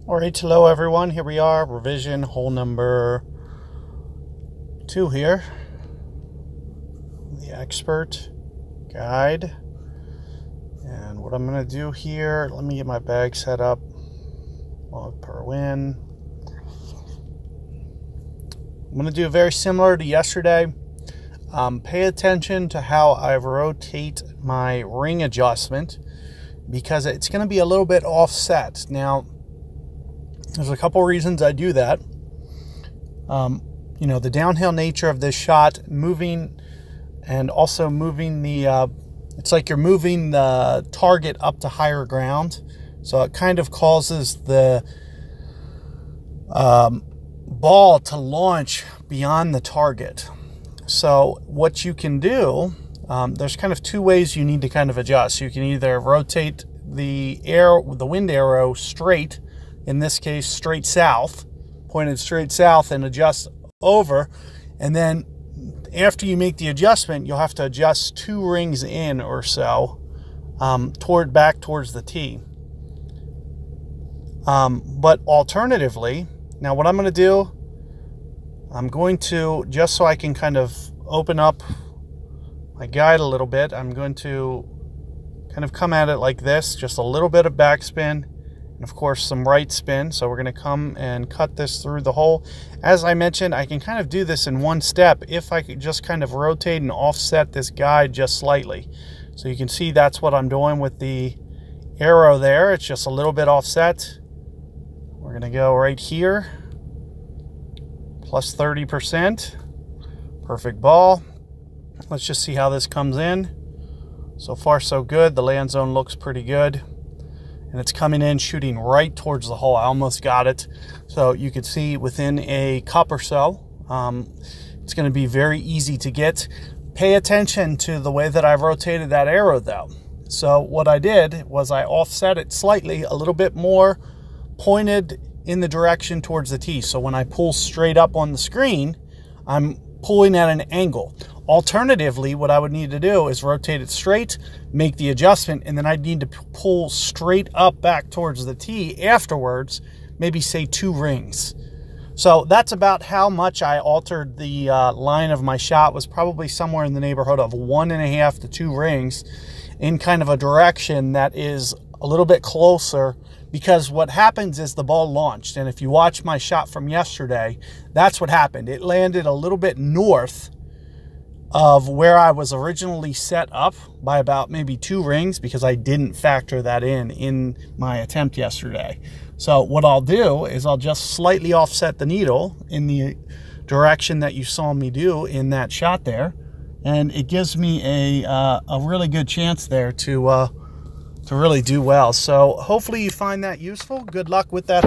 All right, hello everyone. Here we are, revision hole number 2 here. The expert guide. And what I'm going to do here, let me get my bag set up. Log per win. I'm going to do very similar to yesterday. Pay attention to how I rotate my ring adjustment because it's going to be a little bit offset. Now, there's a couple reasons I do that. The downhill nature of this shot, moving and also moving it's like you're moving the target up to higher ground. So it kind of causes the ball to launch beyond the target. So what you can do, there's kind of two ways you need to kind of adjust. You can either rotate the wind arrow straight, in this case straight south, pointed straight south, and adjust over. And then after you make the adjustment, you'll have to adjust 2 rings in or so back towards the tee. But alternatively, now what I'm going to do, I'm going to, just so I can kind of open up my guide a little bit, I'm going to kind of come at it like this, just a little bit of backspin, and of course some right spin. So we're going to come and cut this through the hole. As I mentioned, I can kind of do this in one step if I could just kind of rotate and offset this guide just slightly. So you can see that's what I'm doing with the arrow there. It's just a little bit offset. We're going to go right here, plus 30%. Perfect ball. Let's just see how this comes in. So far so good. The land zone looks pretty good. And it's coming in, shooting right towards the hole. I almost got it. So you can see within a cup or so, it's going to be very easy to get. Pay attention to the way that I've rotated that arrow though. So what I did was I offset it slightly, a little bit more pointed in the direction towards the tee. So when I pull straight up on the screen, I'm pulling at an angle. Alternatively, what I would need to do is rotate it straight, make the adjustment, and then I'd need to pull straight up back towards the tee afterwards, maybe say 2 rings. So that's about how much I altered the line of my shot. Was probably somewhere in the neighborhood of 1.5 to 2 rings in kind of a direction that is a little bit closer, because what happens is the ball launched. And if you watch my shot from yesterday, that's what happened. It landed a little bit north of where I was originally set up by about maybe 2 rings, because I didn't factor that in my attempt yesterday. So what I'll do is I'll just slightly offset the needle in the direction that you saw me do in that shot there. And it gives me a really good chance there to really do well. So hopefully you find that useful. Good luck with that.